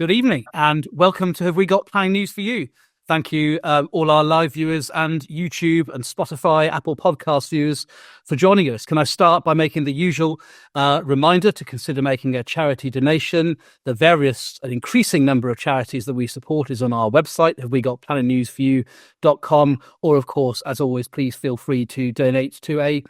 Good evening and welcome to Have We Got Planning News for You? Thank you, all our live viewers and YouTube and Spotify, Apple Podcast viewers for joining us. Can I start by making the usual reminder to consider making a charity donation? The various and increasing number of charities that we support is on our website, havewegotplanningNewsForYou.com, or of course, as always, please feel free to donate to a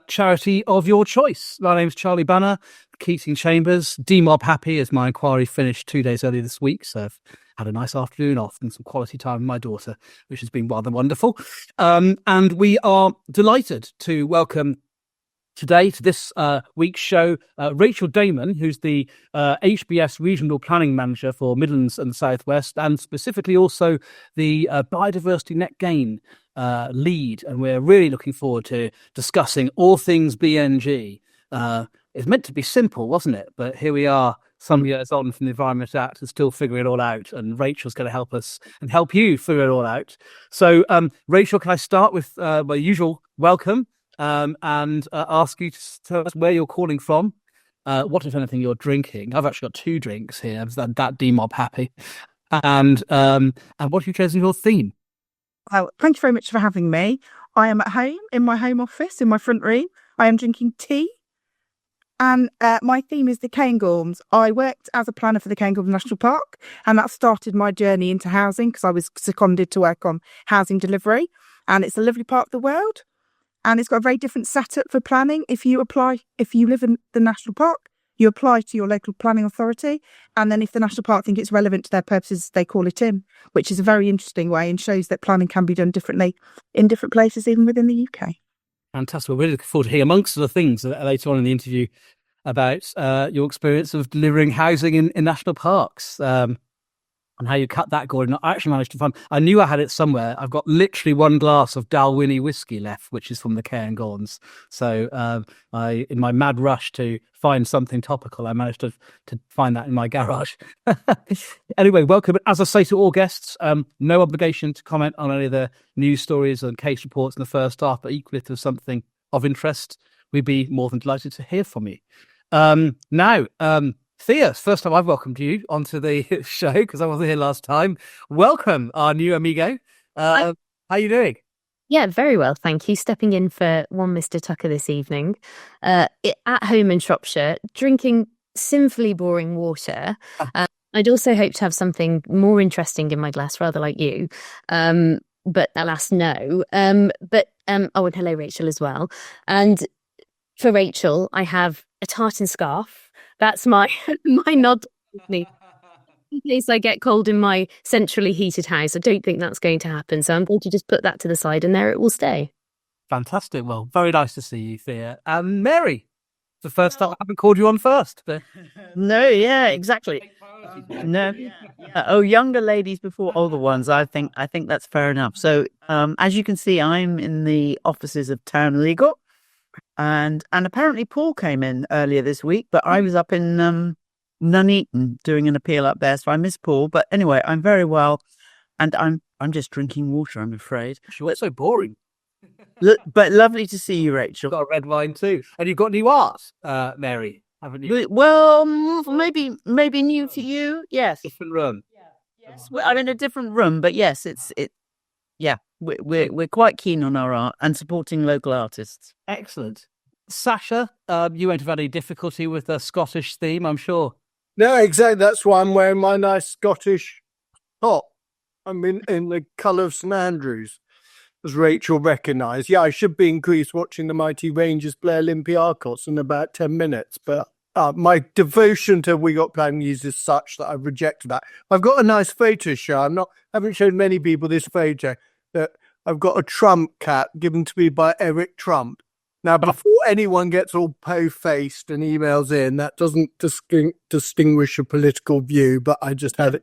charity of your choice. My name's Charlie Banner, Keating Chambers. DMOB happy as my inquiry finished 2 days earlier this week, so I've had a nice afternoon off and some quality time with my daughter, which has been rather wonderful. And we are delighted to welcome today to this week's show Rachel Danemann, who's the HBS Regional Planning Manager for Midlands and South West, and specifically also the Biodiversity Net Gain lead. And we're really looking forward to discussing all things BNG. It's meant to be simple, wasn't it? But here we are, some years on from the Environment Act, and still figuring it all out. And Rachel's going to help us and help you figure it all out. So, Rachel, can I start with my usual welcome and ask you to tell us where you're calling from, what, if anything, you're drinking? I've actually got 2 drinks here. I'm that DMOB happy. And what have you chosen your theme? Well, thank you very much for having me. I am at home, in my home office, in my front room. I am drinking tea. And my theme is the Cairngorms. I worked as a planner for the Cairngorms National Park, and that started my journey into housing because I was seconded to work on housing delivery. And it's a lovely part of the world, and it's got a very different setup for planning. If you live in the national park, you apply to your local planning authority, and then if the national park think it's relevant to their purposes, they call it in, which is a very interesting way and shows that planning can be done differently in different places, even within the UK. Fantastic. We're really looking forward to hearing, amongst other things, later on in the interview about your experience of delivering housing in national parks and how you cut that cord. And I actually managed to find, I knew I had it somewhere. I've got literally 1 glass of Dalwhinnie whiskey left, which is from the Cairngorms. So in my mad rush to find something topical, I managed to find that in my garage. Anyway, welcome. As I say to all guests, no obligation to comment on any of the news stories and case reports in the first half, but equally if there's something of interest, we'd be more than delighted to hear from you. Now, Thea, first time I've welcomed you onto the show because I wasn't here last time. Welcome, our new amigo. How are you doing? Yeah, very well, thank you. Stepping in for one Mr. Tucker this evening. At home in Shropshire, drinking sinfully boring water. I'd also hope to have something more interesting in my glass, rather like you. But alas, no. And hello, Rachel, as well. And for Rachel, I have a tartan scarf. That's my nod in case I get cold in my centrally heated house. I don't think that's going to happen. So I'm going to just put that to the side and there it will stay. Fantastic. Well, very nice to see you, Thea. And Mary, the first time I haven't called you on first. But... No, yeah, exactly. No, younger ladies before older ones. I think that's fair enough. So as you can see, I'm in the offices of Town Legal. And apparently Paul came in earlier this week, but I was up in Nuneaton doing an appeal up there, so I missed Paul. But anyway, I'm very well, and I'm just drinking water, I'm afraid. Sure, it's so boring. But lovely to see you, Rachel. You've got a red wine too, and you've got new art, Mary, haven't you? Well, maybe new to you. Yes, different room. Yes, I'm in a different room, but yes, yeah, we're quite keen on our art and supporting local artists. Excellent. Sasha, you won't have had any difficulty with the Scottish theme, I'm sure. No, exactly. That's why I'm wearing my nice Scottish top. I'm in the colour of St Andrews, as Rachel recognised. Yeah, I should be in Greece watching the mighty Rangers play Olympiacos in about 10 minutes, but my devotion to We Got Planning News is such that I've rejected that. I've got a nice photo show. Haven't shown many people this photo. That I've got a Trump cat given to me by Eric Trump. Now, before anyone gets all po-faced and emails in, that doesn't distinguish a political view, but I just had an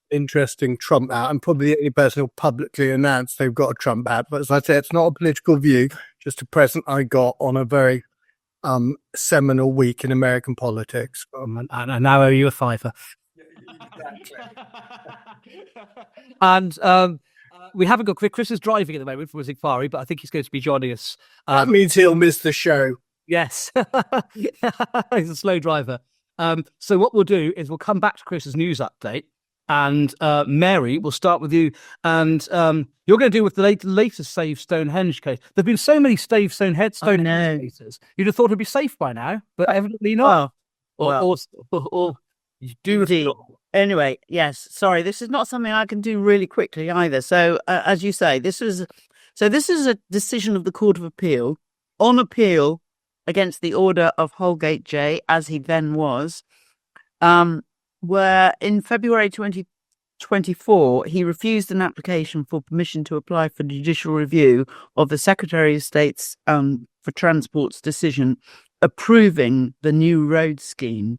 interesting Trump hat. I'm probably the only person who'll publicly announce they've got a Trump hat. But as I say, it's not a political view, just a present I got on a very seminal week in American politics. And I now owe you a fiver. And we haven't got Chris is driving at the moment from his inquiry, but I think he's going to be joining us. That means he'll miss the show. Yes. He's a slow driver. So what we'll do is we'll come back to Chris's news update, and Mary, we'll start with you, and you're going to deal with the latest Save Stonehenge case. There've been so many Stonehenge cases. You'd have thought it'd be safe by now, but evidently not. Or you do. Indeed. Anyway, yes. Sorry, this is not something I can do really quickly either. So, as you say, this is a decision of the Court of Appeal on appeal against the order of Holgate J, as he then was, where in February 2024, he refused an application for permission to apply for judicial review of the Secretary of State's for Transport's decision approving the new road scheme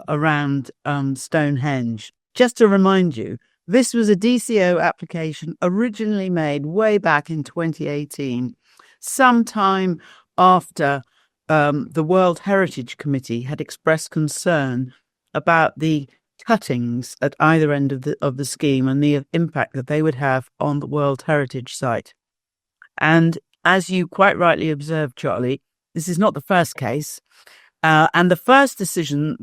around Stonehenge. Just to remind you, this was a DCO application originally made way back in 2018, sometime after the World Heritage Committee had expressed concern about the cuttings at either end of the scheme and the impact that they would have on the World Heritage Site. And as you quite rightly observed, Charlie, this is not the first case. And the first decision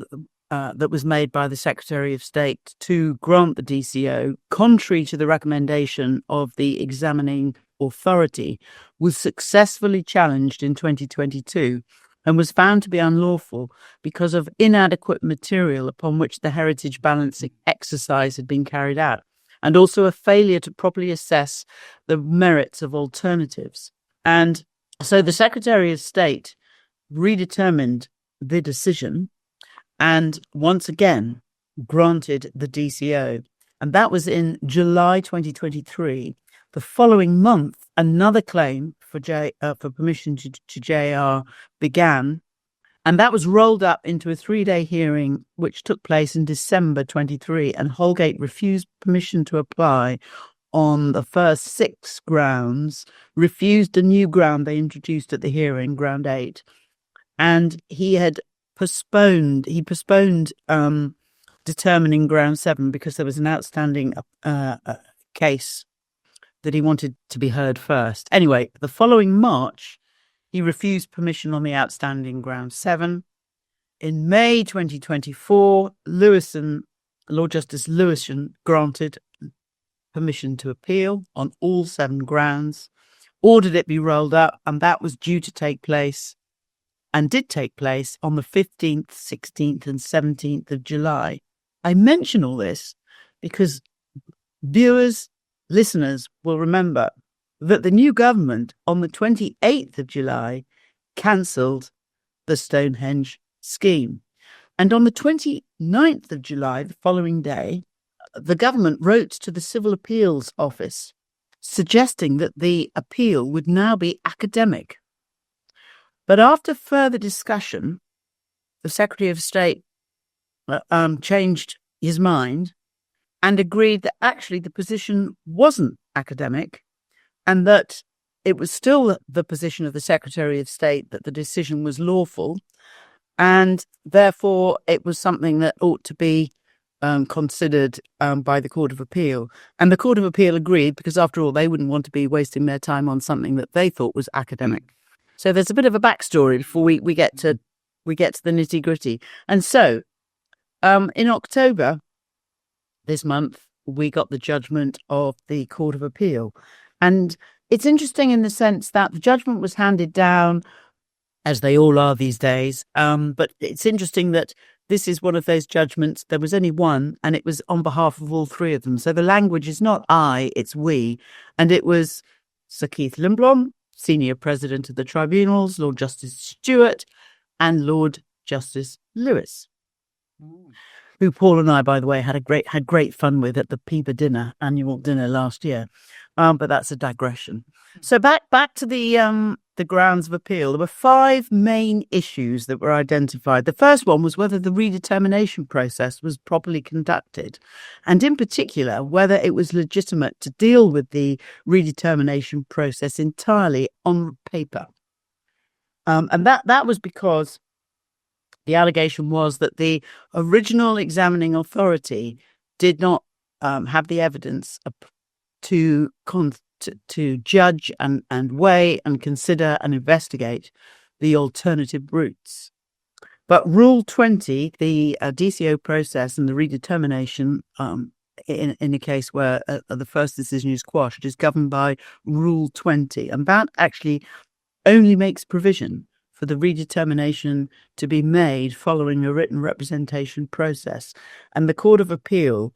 that was made by the Secretary of State to grant the DCO, contrary to the recommendation of the examining authority, was successfully challenged in 2022 and was found to be unlawful because of inadequate material upon which the heritage balancing exercise had been carried out, and also a failure to properly assess the merits of alternatives. And so the Secretary of State redetermined the decision and once again granted the DCO. And that was in July 2023. The following month, another claim for permission to JR began, and that was rolled up into a 3-day hearing which took place in December 23, and Holgate refused permission to apply on the first 6 grounds, refused a new ground they introduced at the hearing, ground 8, and he postponed determining ground 7 because there was an outstanding case that he wanted to be heard first. Anyway, the following March, he refused permission on the outstanding ground 7. In May 2024, Lord Justice Lewison granted permission to appeal on all 7 grounds, ordered it be rolled up, and that was due to take place, and did take place, on the 15th, 16th and 17th of July. I mention all this because listeners will remember that the new government on the 28th of July cancelled the Stonehenge scheme. And on the 29th of July, the following day, the government wrote to the Civil Appeals Office suggesting that the appeal would now be academic. But after further discussion, the Secretary of State changed his mind and agreed that actually the position wasn't academic and that it was still the position of the Secretary of State that the decision was lawful, and therefore it was something that ought to be considered by the Court of Appeal. And the Court of Appeal agreed because, after all, they wouldn't want to be wasting their time on something that they thought was academic. So there's a bit of a backstory before we get to the nitty-gritty. And so in October this month, we got the judgment of the Court of Appeal. And it's interesting in the sense that the judgment was handed down, as they all are these days. But it's interesting that this is one of those judgments. There was only one, and it was on behalf of all 3 of them. So the language is not I, it's we. And it was Sir Keith Limblom, Senior President of the Tribunals, Lord Justice Stewart, and Lord Justice Lewis, who Paul and I, by the way, had great fun with at the PIBA annual dinner last year. But that's a digression. So back to the grounds of appeal. There were 5 main issues that were identified. The first one was whether the redetermination process was properly conducted, and in particular, whether it was legitimate to deal with the redetermination process entirely on paper. And that was because the allegation was that the original examining authority did not have the evidence to judge and weigh and consider and investigate the alternative routes. But Rule 20, the DCO process and the redetermination in a case where the first decision is quashed is governed by Rule 20. And that actually only makes provision for the redetermination to be made following a written representation process. And the Court of Appeal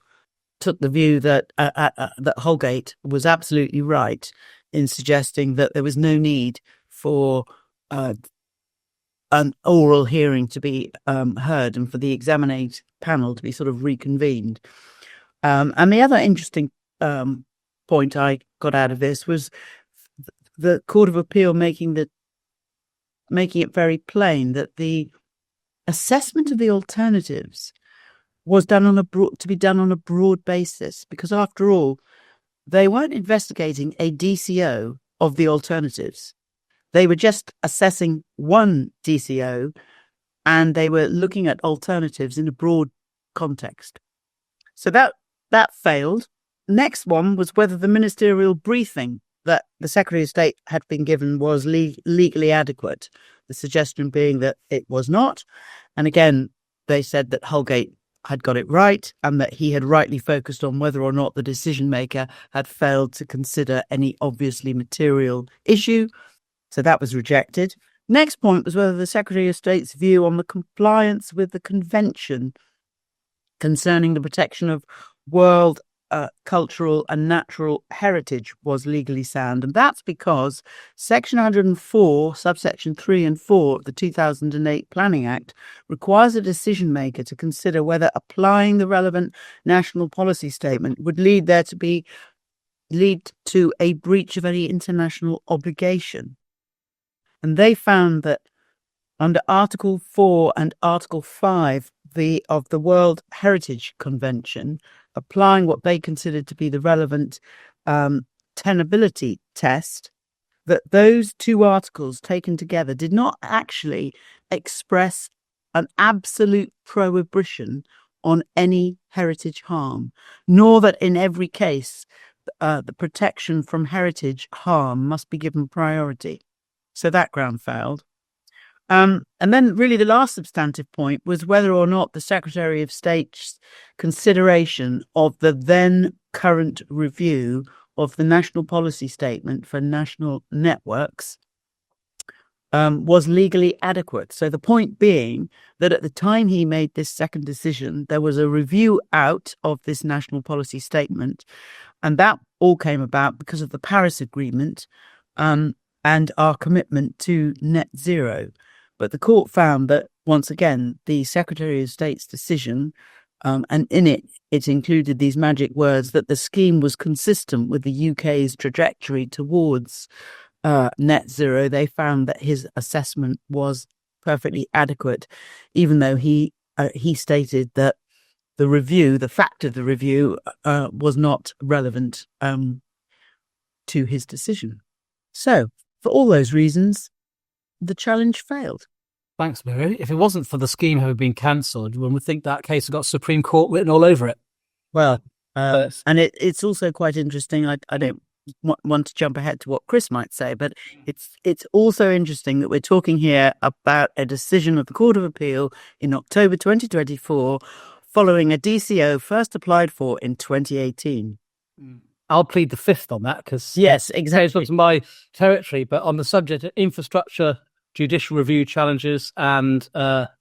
took the view that that Holgate was absolutely right in suggesting that there was no need for an oral hearing to be heard and for the examinate panel to be sort of reconvened. And the other interesting point I got out of this was the Court of Appeal making it very plain that the assessment of the alternatives was done to be done on a broad basis, because after all, they weren't investigating a DCO of the alternatives. They were just assessing one DCO, and they were looking at alternatives in a broad context. So that failed. Next one was whether the ministerial briefing that the Secretary of State had been given was legally adequate. The suggestion being that it was not. And again, they said that Holgate had got it right and that he had rightly focused on whether or not the decision maker had failed to consider any obviously material issue. So that was rejected. Next point was whether the Secretary of State's view on the compliance with the Convention concerning the protection of world cultural and natural heritage was legally sound. And that's because Section 104, subsection 3 and 4 of the 2008 Planning Act requires a decision maker to consider whether applying the relevant national policy statement would lead to a breach of any international obligation. And they found that under Article 4 and Article 5 of the World Heritage Convention, applying what they considered to be the relevant tenability test, that those two articles taken together did not actually express an absolute prohibition on any heritage harm, nor that in every case the protection from heritage harm must be given priority. So that ground failed. And then really the last substantive point was whether or not the Secretary of State's consideration of the then current review of the national policy statement for national networks was legally adequate. So the point being that at the time he made this second decision, there was a review out of this national policy statement, and that all came about because of the Paris Agreement and our commitment to net zero. But the court found that, once again, the Secretary of State's decision, and in it included these magic words, that the scheme was consistent with the UK's trajectory towards net zero. They found that his assessment was perfectly adequate, even though he stated that the fact of the review was not relevant to his decision. So, for all those reasons, the challenge failed. Thanks, Mary. If it wasn't for the scheme having been cancelled, one would think that case had got Supreme Court written all over it. Well, and it's also quite interesting. I don't want to jump ahead to what Chris might say, but it's also interesting that we're talking here about a decision of the Court of Appeal in October 2024 following a DCO first applied for in 2018. I'll plead the fifth on that because yes, exactly, it's my territory. But on the subject of infrastructure, judicial review challenges, and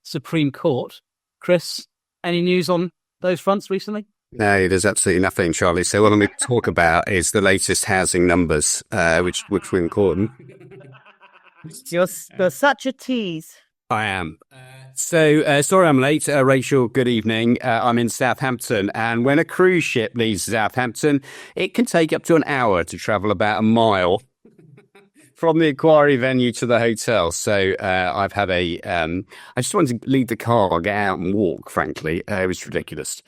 Supreme Court, Chris, any news on those fronts recently? No, there's absolutely nothing, Charlie. So what I'm going to talk about is the latest housing numbers, which were important. You're such a tease. I am. So, sorry I'm late. Rachel, good evening. I'm in Southampton, and when a cruise ship leaves Southampton, it can take up to an hour to travel about a mile from the inquiry venue to the hotel. So I've had I just wanted to leave the car, get out and walk, frankly. It was ridiculous.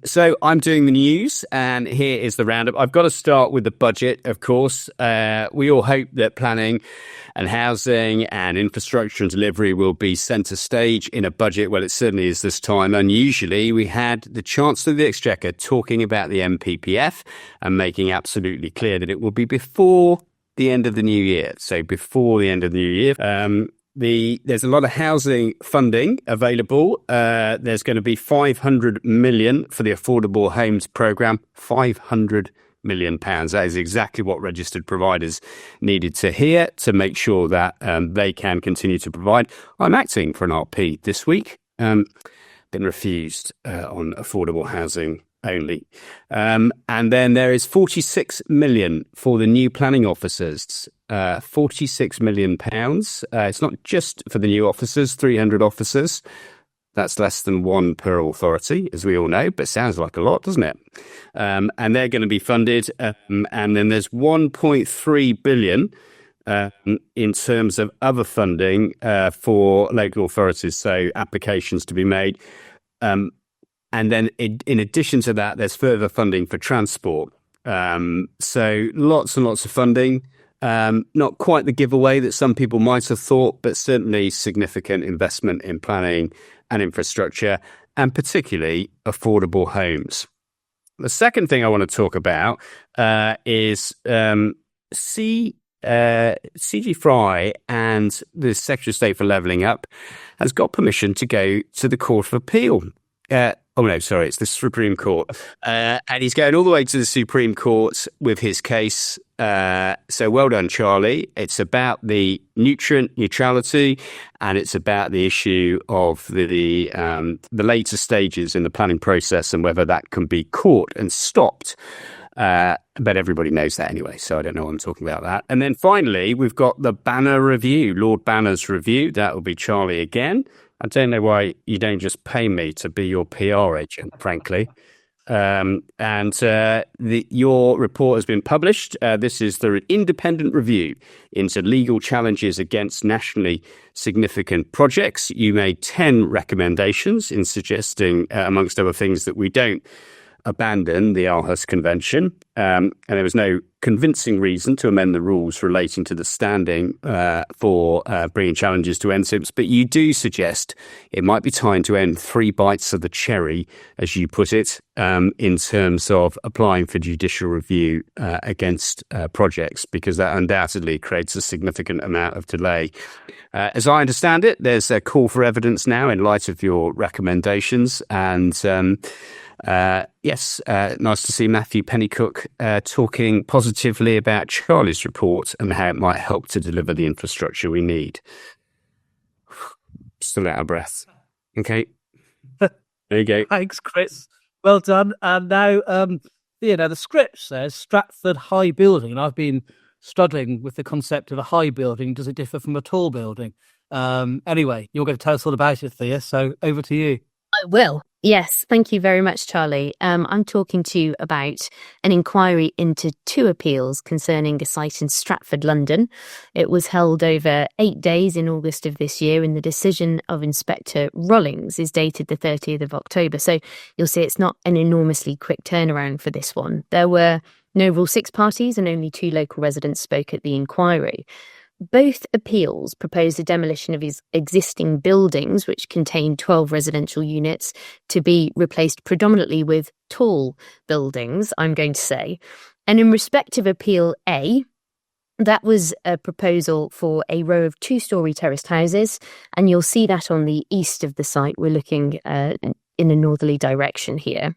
So I'm doing the news, and here is the roundup. I've got to start with the budget, of course. We all hope that planning and housing and infrastructure and delivery will be centre stage in a budget. Well, it certainly is this time. Unusually, we had the Chancellor of the Exchequer talking about the MPPF and making absolutely clear that it will be before the end of the new year. So before the end of the new year. there's a lot of housing funding available. There's going to be 500 million for the Affordable Homes Programme. 500 million pounds. That is exactly what registered providers needed to hear to make sure that they can continue to provide. I'm acting for an RP this week. Been refused on affordable housing only. And then there is 46 million for the new planning officers. 46 million pounds. It's not just for the new officers, 300 officers. That's less than one per authority, as we all know, but sounds like a lot, doesn't it? And they're going to be funded. And then there's 1.3 billion in terms of other funding for local authorities, so applications to be made. And then in addition to that, there's further funding for transport. So lots and lots of funding. Not quite the giveaway that some people might have thought, but certainly significant investment in planning and infrastructure, and particularly affordable homes. The second thing I want to talk about is CG Fry and the Secretary of State for Levelling Up has got permission to go to the Court of Appeal. It's the Supreme Court. And he's going all the way to the Supreme Court with his case. So well done, Charlie. It's about the nutrient neutrality, and it's about the issue of the later stages in the planning process and whether that can be caught and stopped. But everybody knows that anyway, so I don't know what I'm talking about that. And then finally, we've got the Banner review, Lord Banner's review. That will be Charlie again. I don't know why you don't just pay me to be your PR agent, frankly. Your report has been published. This is the independent review into legal challenges against nationally significant projects. You made 10 recommendations in suggesting, amongst other things, that we don't abandon the Aarhus Convention. And there was no convincing reason to amend the rules relating to the standing for bringing challenges to NSIPs. But you do suggest it might be time to end 3 bites of the cherry, as you put it, in terms of applying for judicial review against projects, because that undoubtedly creates a significant amount of delay. As I understand it, there's a call for evidence now in light of your recommendations. And nice to see Matthew Pennycook talking positively about Charlie's report and how it might help to deliver the infrastructure we need. Still out of breath. Okay. There you go. Thanks, Chris. Well done. And now, the script says Stratford High Building, and I've been struggling with the concept of a high building. Does it differ from a tall building? Anyway, you're going to tell us all about it, Thea, so over to you. I will. Yes, thank you very much, Charlie. I'm talking to you about an inquiry into 2 appeals concerning a site in Stratford, London. It was held over 8 days in August of this year, and the decision of Inspector Rollings is dated the 30th of October. So you'll see it's not an enormously quick turnaround for this one. There were no Rule 6 parties and only 2 local residents spoke at the inquiry. Both appeals proposed a demolition of his existing buildings, which contained 12 residential units, to be replaced predominantly with tall buildings, I'm going to say. And in respect of Appeal A, that was a proposal for a row of 2-storey terraced houses, and you'll see that on the east of the site. We're looking in a northerly direction here.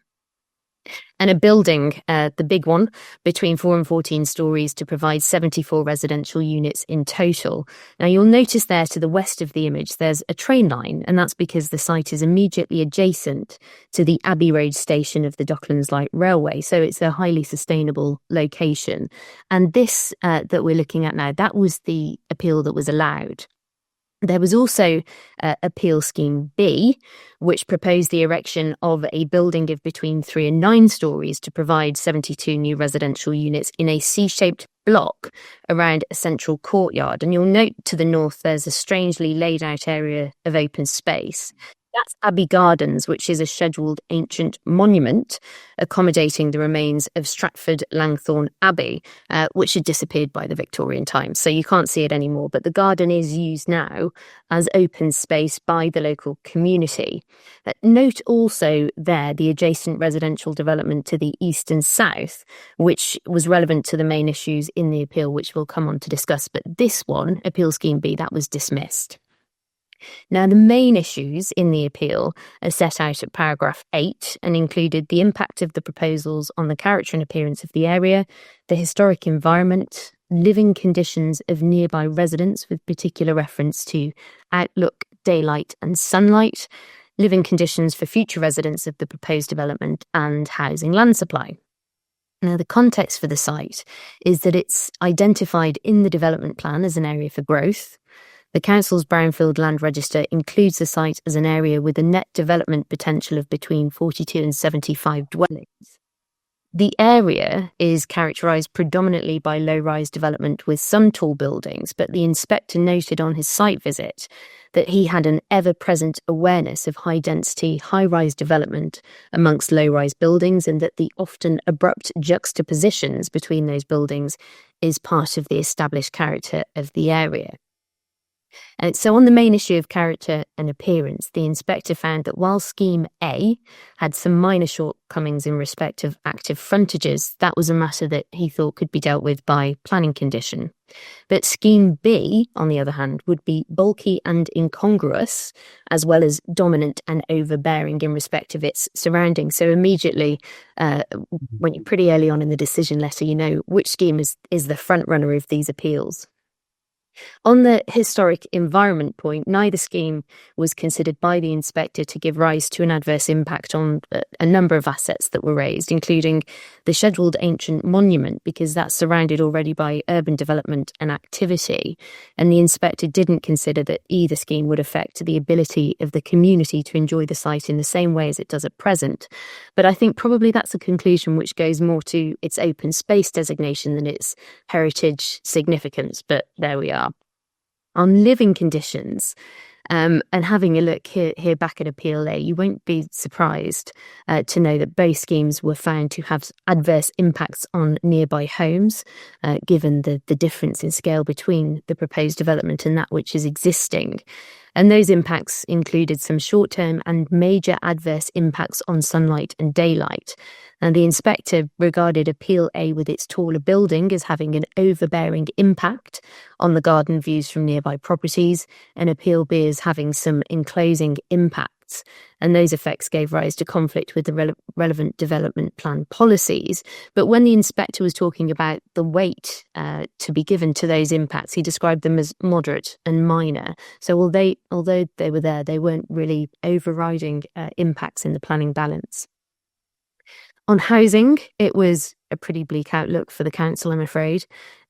And a building, the big one, between 4 and 14 stories to provide 74 residential units in total. Now, you'll notice there to the west of the image, there's a train line, and that's because the site is immediately adjacent to the Abbey Road station of the Docklands Light Railway. So it's a highly sustainable location. And this that we're looking at now, that was the appeal that was allowed. There was also Appeal Scheme B, which proposed the erection of a building of between 3 and 9 stories to provide 72 new residential units in a C-shaped block around a central courtyard. And you'll note to the north there's a strangely laid out area of open space. That's Abbey Gardens, which is a scheduled ancient monument accommodating the remains of Stratford Langthorne Abbey, which had disappeared by the Victorian times. So you can't see it anymore, but the garden is used now as open space by the local community. Note also there the adjacent residential development to the east and south, which was relevant to the main issues in the appeal, which we'll come on to discuss. But this one, Appeal Scheme B, that was dismissed. Now, the main issues in the appeal are set out at paragraph 8 and included the impact of the proposals on the character and appearance of the area, the historic environment, living conditions of nearby residents with particular reference to outlook, daylight and sunlight, living conditions for future residents of the proposed development, and housing land supply. Now, the context for the site is that it's identified in the development plan as an area for growth. The council's brownfield land register includes the site as an area with a net development potential of between 42 and 75 dwellings. The area is characterised predominantly by low-rise development with some tall buildings, but the inspector noted on his site visit that he had an ever-present awareness of high-density, high-rise development amongst low-rise buildings, and that the often abrupt juxtapositions between those buildings is part of the established character of the area. So on the main issue of character and appearance, the inspector found that while Scheme A had some minor shortcomings in respect of active frontages, that was a matter that he thought could be dealt with by planning condition. But Scheme B, on the other hand, would be bulky and incongruous, as well as dominant and overbearing in respect of its surroundings. So immediately, when you're pretty early on in the decision letter, you know which scheme is the front runner of these appeals. On the historic environment point, neither scheme was considered by the inspector to give rise to an adverse impact on a number of assets that were raised, including the scheduled ancient monument, because that's surrounded already by urban development and activity. And the inspector didn't consider that either scheme would affect the ability of the community to enjoy the site in the same way as it does at present. But I think probably that's a conclusion which goes more to its open space designation than its heritage significance. But there we are. On living conditions, and having a look here back at Appeal A, you won't be surprised to know that both schemes were found to have adverse impacts on nearby homes, given the difference in scale between the proposed development and that which is existing. And those impacts included some short-term and major adverse impacts on sunlight and daylight. And the inspector regarded Appeal A with its taller building as having an overbearing impact on the garden views from nearby properties, and Appeal B as having some enclosing impacts. And those effects gave rise to conflict with the relevant development plan policies. But when the inspector was talking about the weight to be given to those impacts, he described them as moderate and minor. So although they were there, they weren't really overriding impacts in the planning balance. On housing, it was a pretty bleak outlook for the council, I'm afraid.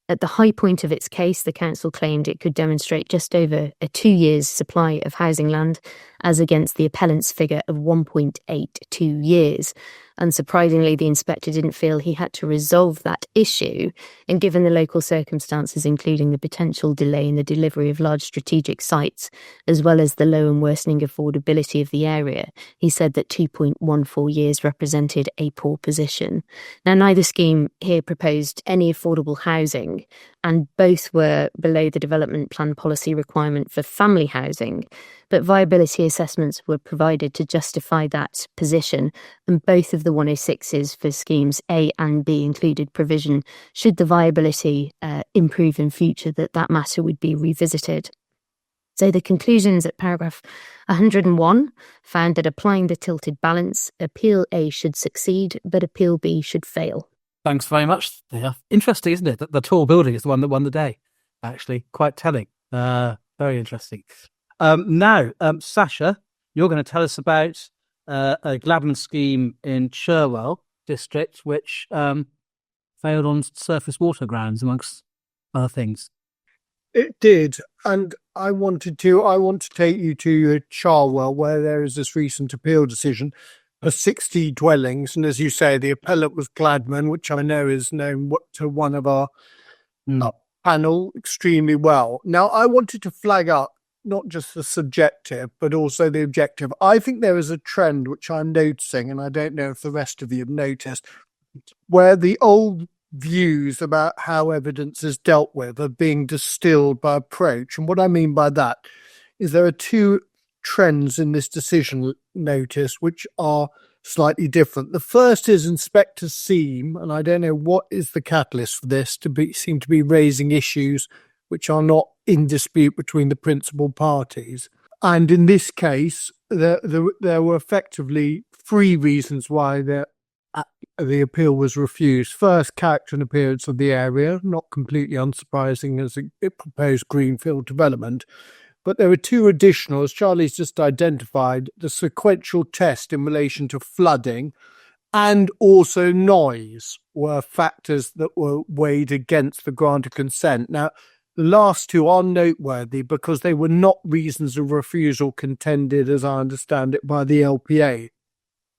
At the high point of its case, the council claimed it could demonstrate just over a 2 years' supply of housing land, as against the appellant's figure of 1.82 years. Unsurprisingly, the inspector didn't feel he had to resolve that issue, and given the local circumstances, including the potential delay in the delivery of large strategic sites, as well as the low and worsening affordability of the area, he said that 2.14 years represented a poor position. Now, neither scheme here proposed any affordable housing, and both were below the development plan policy requirement for family housing, but viability assessments were provided to justify that position, and both of the 106s for schemes A and B included provision, should the viability improve in future, that matter would be revisited. So the conclusions at paragraph 101 found that applying the tilted balance, Appeal A should succeed, but Appeal B should fail. Thanks very much, Thea. Interesting, isn't it? That the tall building is the one that won the day. Actually, quite telling. Very interesting. Now, Sasha, you're going to tell us about a Gladman scheme in Cherwell district, which failed on surface water grounds, amongst other things. It did, and I want to take you to Cherwell, where there is this recent appeal decision of 60 dwellings, and as you say, the appellant was Gladman, which I know is known to one of our panel extremely well. Now, I wanted to flag up not just the subjective, but also the objective. I think there is a trend which I'm noticing, and I don't know if the rest of you have noticed, where the old views about how evidence is dealt with are being distilled by approach. And what I mean by that is there are two trends in this decision notice which are slightly different. The first is inspectors seem, and I don't know what is the catalyst for this, seem to be raising issues which are not in dispute between the principal parties. And in this case, there were effectively three reasons why the appeal was refused. First, character and appearance of the area, not completely unsurprising as it proposed greenfield development. But there were two additional, as Charlie's just identified, the sequential test in relation to flooding and also noise were factors that were weighed against the grant of consent. Now, the last two are noteworthy because they were not reasons of refusal contended, as I understand it, by the LPA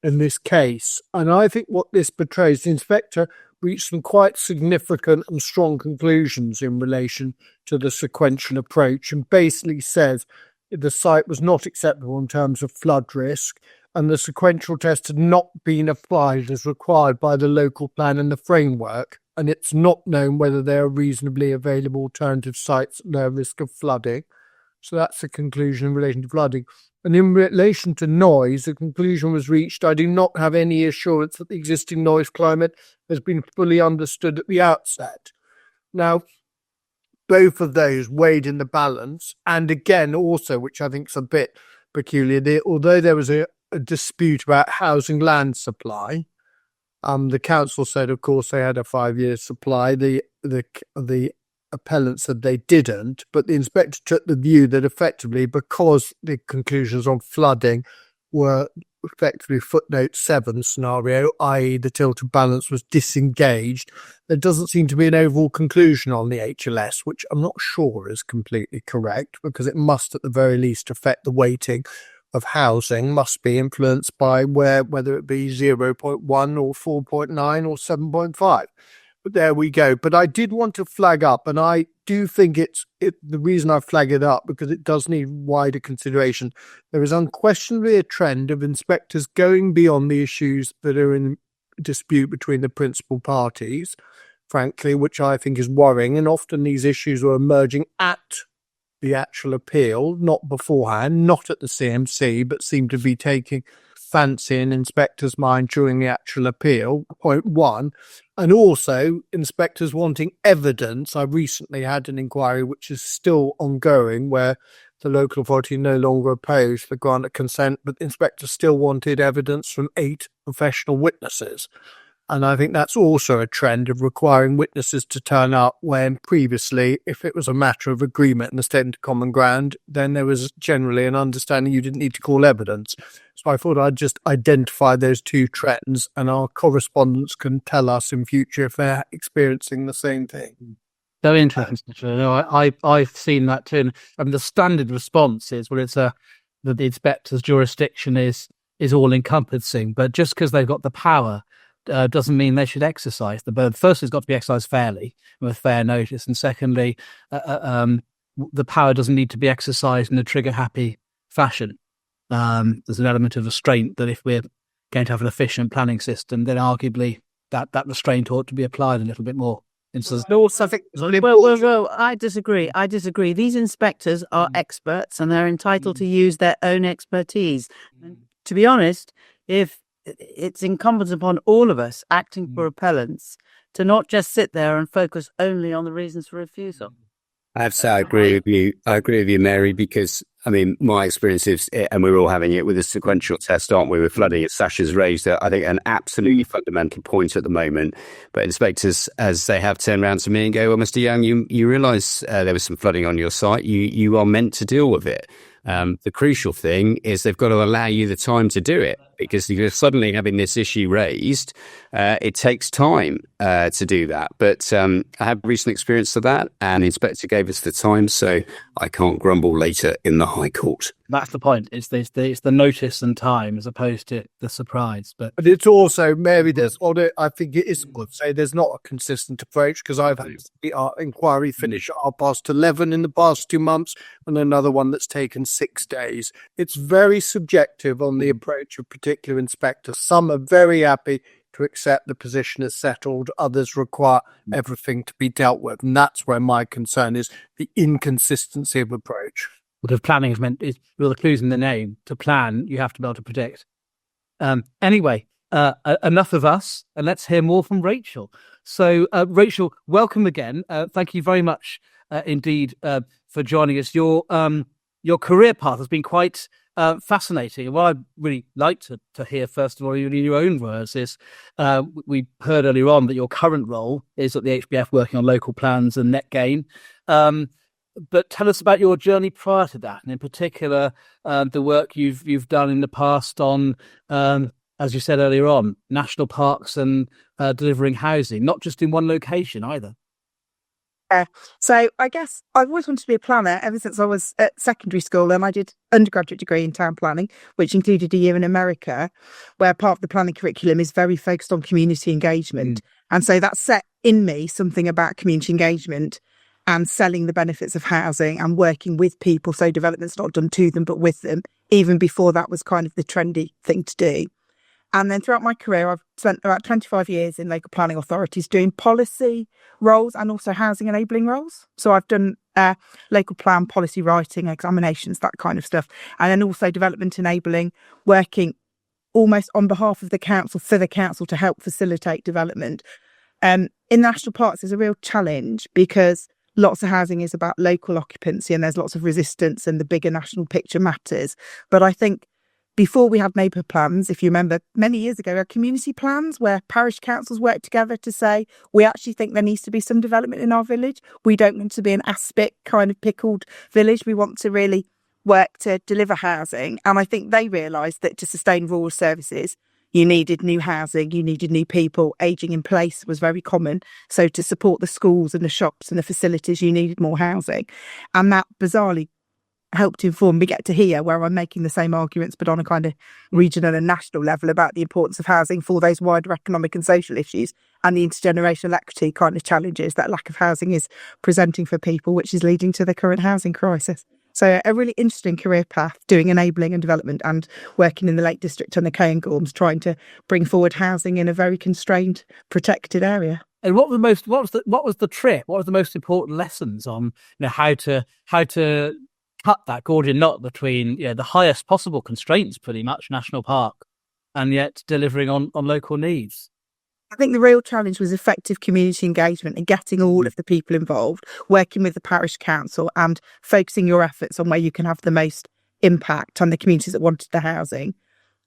in this case. And I think what this betrays, the inspector reached some quite significant and strong conclusions in relation to the sequential approach, and basically says the site was not acceptable in terms of flood risk, and the sequential test had not been applied as required by the local plan and the framework, and it's not known whether there are reasonably available alternative sites at low risk of flooding. So that's the conclusion in relation to flooding. And in relation to noise, the conclusion was reached, I do not have any assurance that the existing noise climate has been fully understood at the outset. Now, both of those weighed in the balance. And again, also, which I think is a bit peculiar, although there was a dispute about housing land supply, the council said, of course, they had a 5-year supply. The appellant said they didn't, but the inspector took the view that effectively, because the conclusions on flooding were effectively footnote 7 scenario, i.e. the tilted balance was disengaged, there doesn't seem to be an overall conclusion on the HLS, which I'm not sure is completely correct, because it must at the very least affect the weighting of housing, must be influenced by whether it be 0.1 or 4.9 or 7.5. But there we go. But I did want to flag up, and I do think the reason I flag it up, because it does need wider consideration. There is unquestionably a trend of inspectors going beyond the issues that are in dispute between the principal parties, frankly, which I think is worrying. And often these issues are emerging at the actual appeal, not beforehand, not at the CMC, but seem to be taking fancy in inspectors' mind during the actual appeal, point one. And also inspectors wanting evidence. I recently had an inquiry which is still ongoing where the local authority no longer opposed the grant of consent, but inspectors still wanted evidence from 8 professional witnesses. And I think that's also a trend of requiring witnesses to turn up when previously, if it was a matter of agreement and a statement of common ground, then there was generally an understanding you didn't need to call evidence. So I thought I'd just identify those two trends, and our correspondents can tell us in future if they're experiencing the same thing. Very interesting. I've seen that too. I mean, the standard response is, well, that the inspector's jurisdiction is all encompassing, but just because they've got the power doesn't mean they should exercise the burden. First, it's got to be exercised fairly, with fair notice, and secondly, the power doesn't need to be exercised in a trigger-happy fashion. There's an element of restraint that if we're going to have an efficient planning system, then arguably that restraint ought to be applied a little bit more. Well, I disagree. These inspectors are experts and they're entitled to use their own expertise. And to be honest, if it's incumbent upon all of us acting for appellants to not just sit there and focus only on the reasons for refusal. I have to say, I agree with you. I agree with you, Mary, because, I mean, my experience is, and we're all having it with a sequential test, aren't we, with flooding? Sasha's raised, I think, an absolutely fundamental point at the moment. But inspectors, as they have turned around to me and go, well, Mr. Young, you realise there was some flooding on your site. You are meant to deal with it. The crucial thing is they've got to allow you the time to do it, because you're suddenly having this issue raised. It takes time to do that. But I had recent experience of that, and the inspector gave us the time, so I can't grumble later in the High Court. That's the point. It's the notice and time as opposed to the surprise. But it's also, Mary, I think it is good to say there's not a consistent approach, because I've had our inquiry finish at 11:30 in the past 2 months, and another one that's taken 6 days. It's very subjective on the approach of particular inspectors. Some are very happy to accept the position as settled. Others require everything to be dealt with. And that's where my concern is, the inconsistency of approach. Because planning is meant, the clues in the name. To plan, you have to be able to predict. Anyway, enough of us, and let's hear more from Rachel. So, Rachel, welcome again. Thank you very much indeed for joining us. You're your career path has been quite fascinating. What I'd really like to hear, first of all, in your own words, is we heard earlier on that your current role is at the HBF working on local plans and net gain. But tell us about your journey prior to that, and in particular, the work you've done in the past on, as you said earlier on, national parks and delivering housing, not just in one location either. Yeah. So I guess I've always wanted to be a planner ever since I was at secondary school, and I did undergraduate degree in town planning, which included a year in America, where part of the planning curriculum is very focused on community engagement. And so that set in me something about community engagement and selling the benefits of housing and working with people. So development's not done to them, but with them, even before that was kind of the trendy thing to do. And then throughout my career, I've spent about 25 years in local planning authorities doing policy roles and also housing enabling roles. So I've done local plan policy writing, examinations, that kind of stuff. And then also development enabling, working almost on behalf of the council for the council to help facilitate development. In national parks, there's a real challenge because lots of housing is about local occupancy and there's lots of resistance and the bigger national picture matters. But I think before we had neighbourhood plans, if you remember, many years ago, we had community plans where parish councils worked together to say, we actually think there needs to be some development in our village. We don't want to be an aspic kind of pickled village. We want to really work to deliver housing. And I think they realised that to sustain rural services, you needed new housing, you needed new people. Ageing in place was very common. So to support the schools and the shops and the facilities, you needed more housing. And that bizarrely helped inform me get to here, where I'm making the same arguments, but on a kind of regional and national level about the importance of housing for those wider economic and social issues and the intergenerational equity kind of challenges that lack of housing is presenting for people, which is leading to the current housing crisis. So a really interesting career path, doing enabling and development and working in the Lake District and the Cairngorms, trying to bring forward housing in a very constrained, protected area. And what was the trip? What was the most important lessons on how to cut that Gordian knot between the highest possible constraints, pretty much, national park, and yet delivering on local needs? I think the real challenge was effective community engagement and getting all of the people involved, working with the parish council and focusing your efforts on where you can have the most impact on the communities that wanted the housing.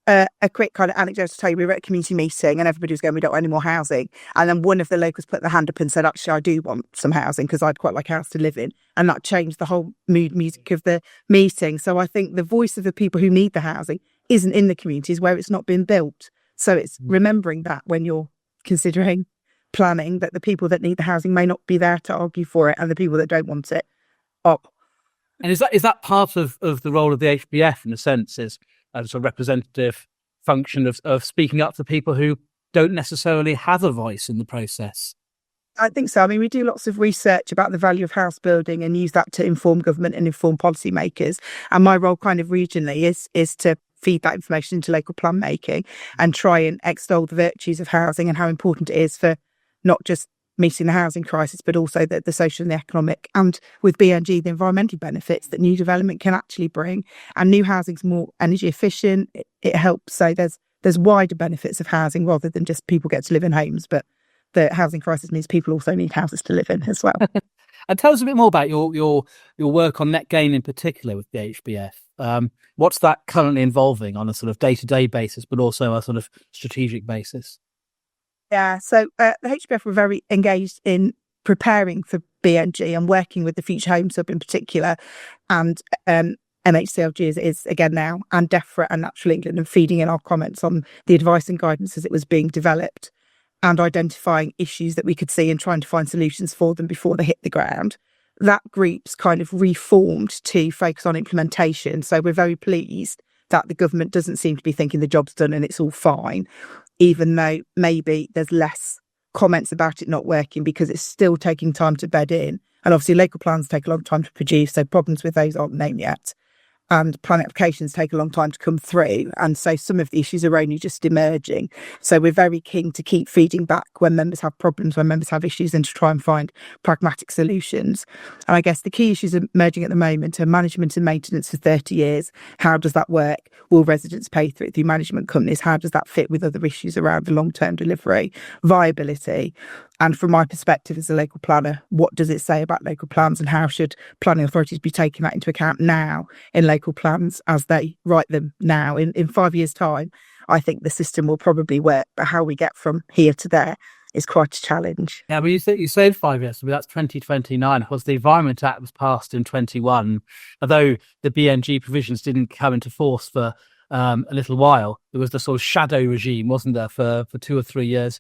A quick kind of anecdote to tell you, we were at a community meeting and everybody was going, we don't want any more housing. And then one of the locals put their hand up and said, actually, I do want some housing because I'd quite like a house to live in. And that changed the whole mood music of the meeting. So I think the voice of the people who need the housing isn't in the communities where it's not been built. So it's remembering that when you're considering planning, that the people that need the housing may not be there to argue for it and the people that don't want it are. And is that part of the role of the HBF, in a sense, is as a representative function of speaking up to people who don't necessarily have a voice in the process? I think so. I mean, we do lots of research about the value of house building and use that to inform government and inform policymakers. And my role kind of regionally is to feed that information into local plan making and try and extol the virtues of housing and how important it is for not just meeting the housing crisis, but also the social and the economic, and with BNG, the environmental benefits that new development can actually bring. And new housing's more energy efficient. It helps. So there's wider benefits of housing rather than just people get to live in homes, but the housing crisis means people also need houses to live in as well. And tell us a bit more about your work on net gain in particular with the HBF. What's that currently involving on a sort of day-to-day basis, but also a sort of strategic basis? Yeah, so the HBF were very engaged in preparing for BNG and working with the Future Homes Hub in particular, and MHCLG is again now, and DEFRA and Natural England, and feeding in our comments on the advice and guidance as it was being developed and identifying issues that we could see and trying to find solutions for them before they hit the ground. That group's kind of reformed to focus on implementation. So we're very pleased that the government doesn't seem to be thinking the job's done and it's all fine, even though maybe there's less comments about it not working because it's still taking time to bed in. And obviously local plans take a long time to produce, so problems with those aren't known yet. And planning applications take a long time to come through. And so some of the issues are only just emerging. So we're very keen to keep feeding back when members have problems, when members have issues, and to try and find pragmatic solutions. And I guess the key issues emerging at the moment are management and maintenance for 30 years. How does that work? Will residents pay through management companies? How does that fit with other issues around the long-term delivery? Viability. And from my perspective as a local planner, what does it say about local plans, and how should planning authorities be taking that into account now in local plans as they write them now? In 5 years' time, I think the system will probably work, but how we get from here to there is quite a challenge. Yeah, but you said 5 years, but that's 2029. Of course, the Environment Act was passed in 21. Although the BNG provisions didn't come into force for a little while, there was the sort of shadow regime, wasn't there, for 2 or 3 years.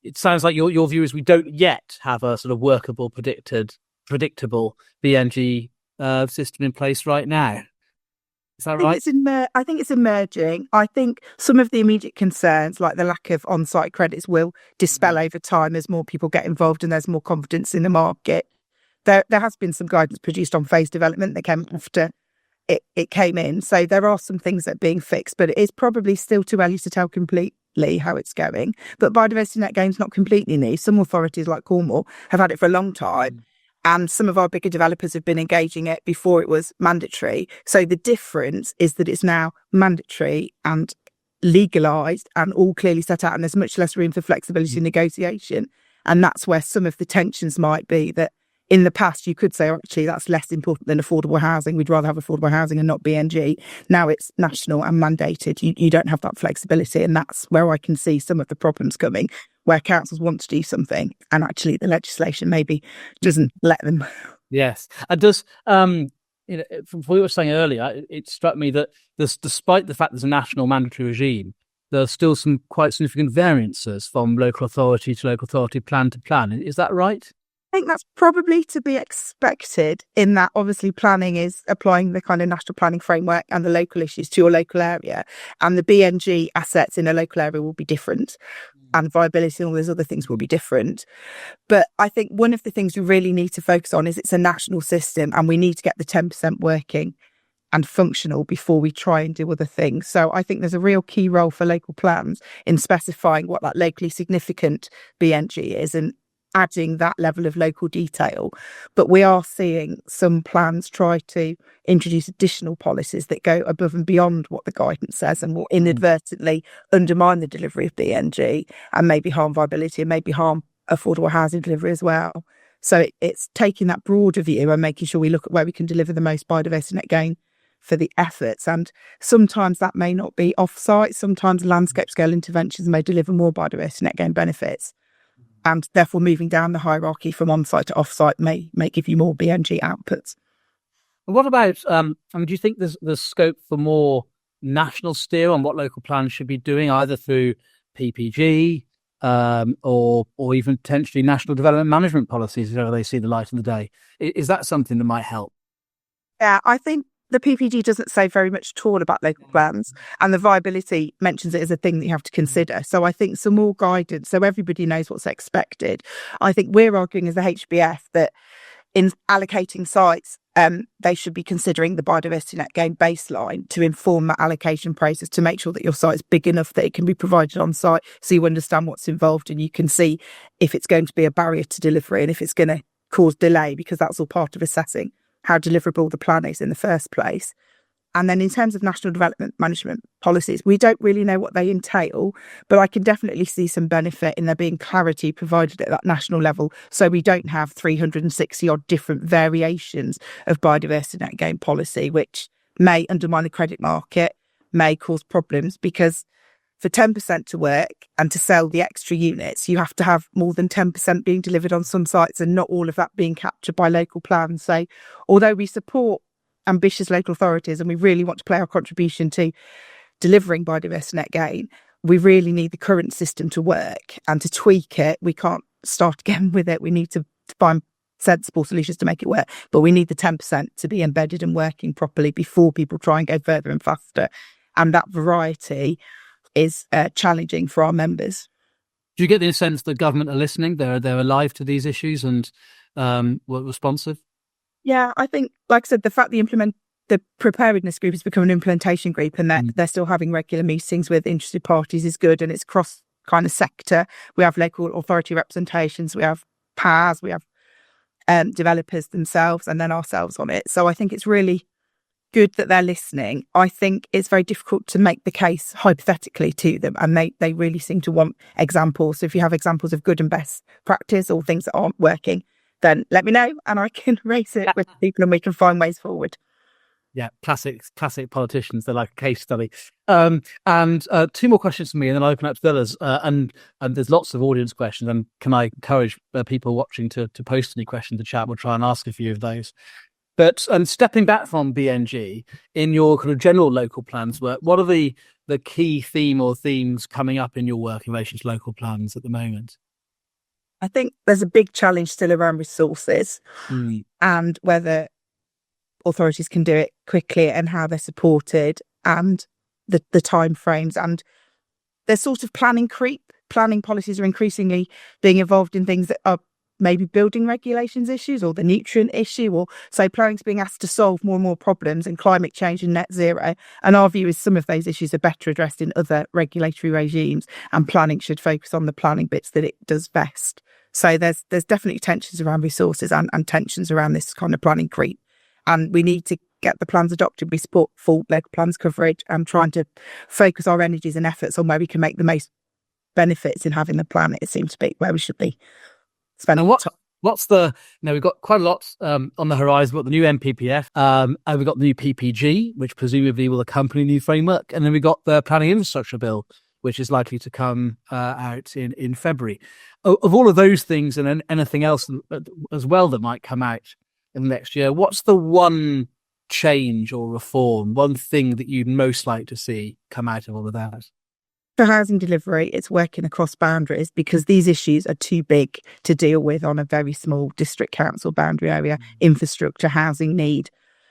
It sounds like your view is we don't yet have a sort of workable, predictable BNG system in place right now. Is that right? I think it's emerging. I think some of the immediate concerns, like the lack of on-site credits, will dispel over time as more people get involved and there's more confidence in the market. There has been some guidance produced on phase development that came after it came in. So there are some things that are being fixed, but it is probably still too early to tell completely how it's going. But biodiversity net gain's not completely new. Some authorities like Cornwall have had it for a long time. And some of our bigger developers have been engaging it before it was mandatory. So the difference is that it's now mandatory and legalised and all clearly set out, and there's much less room for flexibility and negotiation. And that's where some of the tensions might be, that in the past you could say, oh, actually, that's less important than affordable housing. We'd rather have affordable housing and not BNG. Now it's national and mandated. You don't have that flexibility. And that's where I can see some of the problems coming, where councils want to do something and actually the legislation maybe doesn't let them. Yes. And does, from what you were saying earlier, it struck me that despite the fact there's a national mandatory regime, there are still some quite significant variances from local authority to local authority, plan to plan. Is that right? I think that's probably to be expected, in that obviously planning is applying the kind of national planning framework and the local issues to your local area, and the BNG assets in a local area will be different and viability and all those other things will be different. But I think one of the things we really need to focus on is it's a national system and we need to get the 10% working and functional before we try and do other things. So I think there's a real key role for local plans in specifying what that locally significant BNG is and adding that level of local detail. But we are seeing some plans try to introduce additional policies that go above and beyond what the guidance says and will inadvertently undermine the delivery of BNG and maybe harm viability and maybe harm affordable housing delivery as well. So it's taking that broader view and making sure we look at where we can deliver the most biodiversity net gain for the efforts. And sometimes that may not be off-site. Sometimes landscape scale interventions may deliver more biodiversity net gain benefits. And therefore, moving down the hierarchy from on-site to off-site may give you more BNG outputs. What about, do you think there's scope for more national steer on what local plans should be doing, either through PPG or even potentially national development management policies, if they see the light of the day? Is that something that might help? Yeah, I think the PPG doesn't say very much at all about local plans, and the viability mentions it as a thing that you have to consider. So I think some more guidance so everybody knows what's expected. I think we're arguing as the HBF that in allocating sites, they should be considering the biodiversity net gain baseline to inform that allocation process, to make sure that your site is big enough that it can be provided on site, so you understand what's involved and you can see if it's going to be a barrier to delivery and if it's going to cause delay, because that's all part of assessing how deliverable the plan is in the first place. And then in terms of national development management policies, we don't really know what they entail, but I can definitely see some benefit in there being clarity provided at that national level, so we don't have 360 odd different variations of biodiversity net gain policy, which may undermine the credit market, may cause problems, because for 10% to work and to sell the extra units, you have to have more than 10% being delivered on some sites and not all of that being captured by local plans. So although we support ambitious local authorities and we really want to play our contribution to delivering biodiversity net gain, we really need the current system to work, and to tweak it, we can't start again with it. We need to find sensible solutions to make it work, but we need the 10% to be embedded and working properly before people try and go further and faster. And that variety is challenging for our members. Do you get the sense that government are listening? They're alive to these issues and were responsive? Yeah, I think, like I said, the fact the preparedness group has become an implementation group and that they're still having regular meetings with interested parties is good, and it's cross kind of sector. We have local authority representations, we have PAS, we have developers themselves, and then ourselves on it. So I think it's really good that they're listening. I think it's very difficult to make the case hypothetically to them, and they really seem to want examples. So if you have examples of good and best practice or things that aren't working, then let me know and I can raise it with people and we can find ways forward. Yeah, classic politicians. They're like a case study. And two more questions from me, and then I'll open up to the others. And there's lots of audience questions. And can I encourage people watching to post any questions in the chat? We'll try and ask a few of those. But stepping back from BNG, in your kind of general local plans work, what are the key theme or themes coming up in your work in relation to local plans at the moment? I think there's a big challenge still around resources and whether authorities can do it quickly and how they're supported and the time frames. And there's sort of planning creep. Planning policies are increasingly being involved in things that are maybe building regulations issues or the nutrient issue, or so planning's being asked to solve more and more problems in climate change and net zero. And our view is some of those issues are better addressed in other regulatory regimes, and planning should focus on the planning bits that it does best. So there's definitely tensions around resources and tensions around this kind of planning creep. And we need to get the plans adopted. We support full local plans coverage and trying to focus our energies and efforts on where we can make the most benefits in having the plan. It seems to be where we should be spending. And what's the? Now we've got quite a lot on the horizon. We've got the new MPPF, and we've got the new PPG, which presumably will accompany the new framework, and then we've got the Planning Infrastructure Bill, which is likely to come out in February. Of all of those things, and then anything else as well that might come out in the next year, what's the one change or reform, one thing that you'd most like to see come out of all of that? For housing delivery, it's working across boundaries, because these issues are too big to deal with on a very small district council boundary area. Infrastructure, housing need,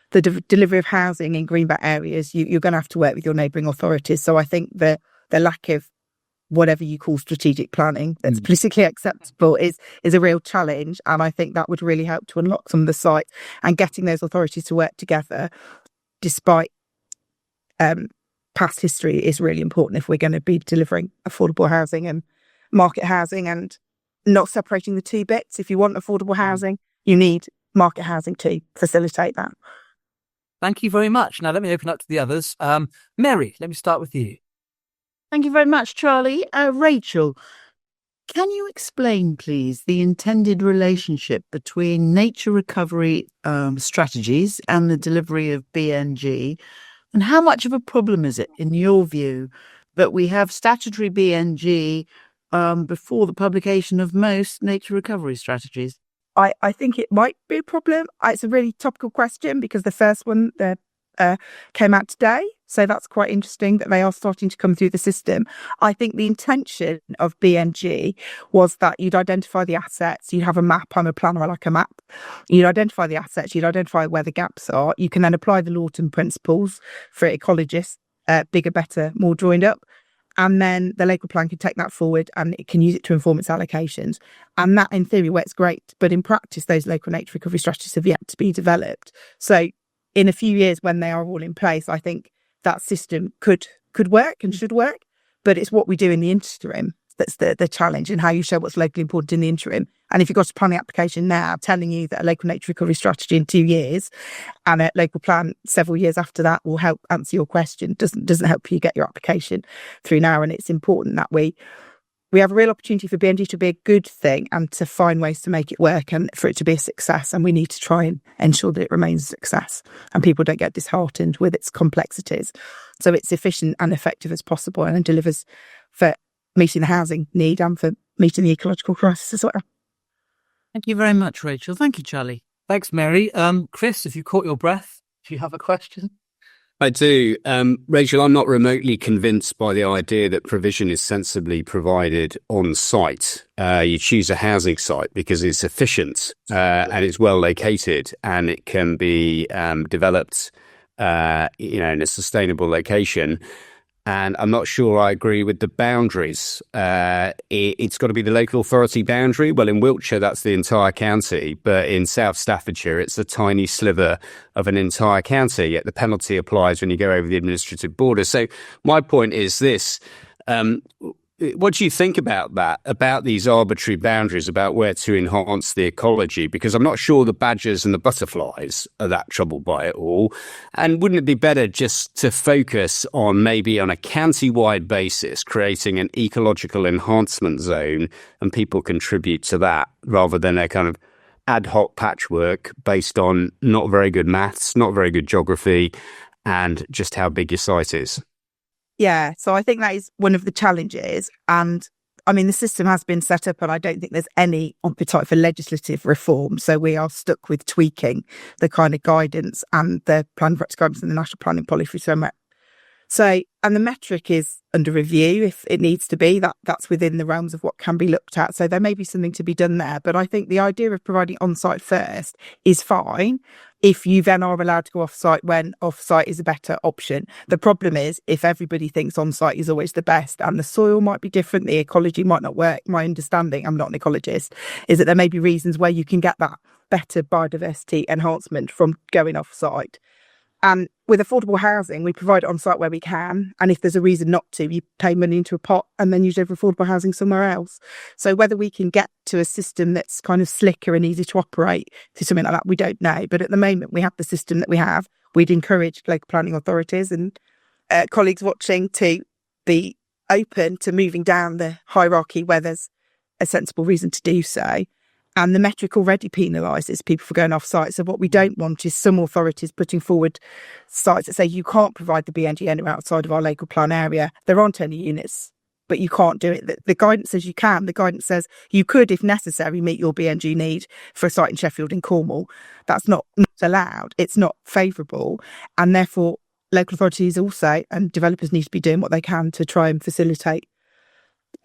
the delivery of housing in greenbelt areas, you're going to have to work with your neighbouring authorities. So I think the lack of whatever you call strategic planning that's politically acceptable is a real challenge. And I think that would really help to unlock some of the sites, and getting those authorities to work together despite past history is really important if we're going to be delivering affordable housing and market housing, and not separating the two bits. If you want affordable housing, you need market housing to facilitate that. Thank you very much. Now let me open up to the others. Mary, let me start with you. Thank you very much, Charlie. Rachel, can you explain, please, the intended relationship between nature recovery strategies and the delivery of BNG? And how much of a problem is it, in your view, that we have statutory BNG before the publication of most nature recovery strategies? I think it might be a problem. It's a really topical question, because the first one came out today. So that's quite interesting that they are starting to come through the system. I think the intention of BNG was that you'd identify the assets, you'd have a map. I'm a planner, I like a map. You'd identify the assets, you'd identify where the gaps are. You can then apply the Lawton principles for ecologists, bigger, better, more joined up. And then the local plan can take that forward and it can use it to inform its allocations. And that in theory works great. But in practice, those local nature recovery strategies have yet to be developed. So in a few years, when they are all in place, I think that system could work and should work, but it's what we do in the interim that's the challenge, and how you show what's locally important in the interim. And if you've got a planning application now telling you that a local nature recovery strategy in 2 years and a local plan several years after that will help answer your question, doesn't help you get your application through now. And it's important that we have a real opportunity for BNG to be a good thing and to find ways to make it work and for it to be a success. And we need to try and ensure that it remains a success and people don't get disheartened with its complexities. So it's efficient and effective as possible and delivers for meeting the housing need and for meeting the ecological crisis as well. Thank you very much, Rachel. Thank you, Charlie. Thanks, Mary. Chris, if you caught your breath, do you have a question? I do. Rachel, I'm not remotely convinced by the idea that provision is sensibly provided on site. You choose a housing site because it's efficient and it's well located and it can be developed in a sustainable location. And I'm not sure I agree with the boundaries. It's got to be the local authority boundary. Well, in Wiltshire, that's the entire county. But in South Staffordshire, it's a tiny sliver of an entire county. Yet the penalty applies when you go over the administrative border. So my point is this. what do you think about that, about these arbitrary boundaries, about where to enhance the ecology? Because I'm not sure the badgers and the butterflies are that troubled by it all. And wouldn't it be better just to focus on maybe on a county-wide basis, creating an ecological enhancement zone and people contribute to that rather than a kind of ad hoc patchwork based on not very good maths, not very good geography, and just how big your site is? Yeah, so I think that is one of the challenges. And I mean, the system has been set up and I don't think there's any appetite for legislative reform. So we are stuck with tweaking the kind of guidance and the plan practice guidance and the national planning policy framework. So, and the metric is under review if it needs to be. That's within the realms of what can be looked at. So there may be something to be done there. But I think the idea of providing on-site first is fine if you then are allowed to go off-site when off-site is a better option. The problem is if everybody thinks on-site is always the best and the soil might be different, the ecology might not work. My understanding, I'm not an ecologist, is that there may be reasons where you can get that better biodiversity enhancement from going off-site. And with affordable housing, we provide it on site where we can. And if there's a reason not to, you pay money into a pot and then use it for affordable housing somewhere else. So whether we can get to a system that's kind of slicker and easy to operate to something like that, we don't know. But at the moment, we have the system that we have. We'd encourage local planning authorities and colleagues watching to be open to moving down the hierarchy where there's a sensible reason to do so. And the metric already penalises people for going off site. So what we don't want is some authorities putting forward sites that say you can't provide the BNG anywhere outside of our local plan area. There aren't any units, but you can't do it. The guidance says you can. The guidance says you could, if necessary, meet your BNG need for a site in Sheffield and Cornwall. That's not allowed. It's not favourable. And therefore, local authorities also and developers need to be doing what they can to try and facilitate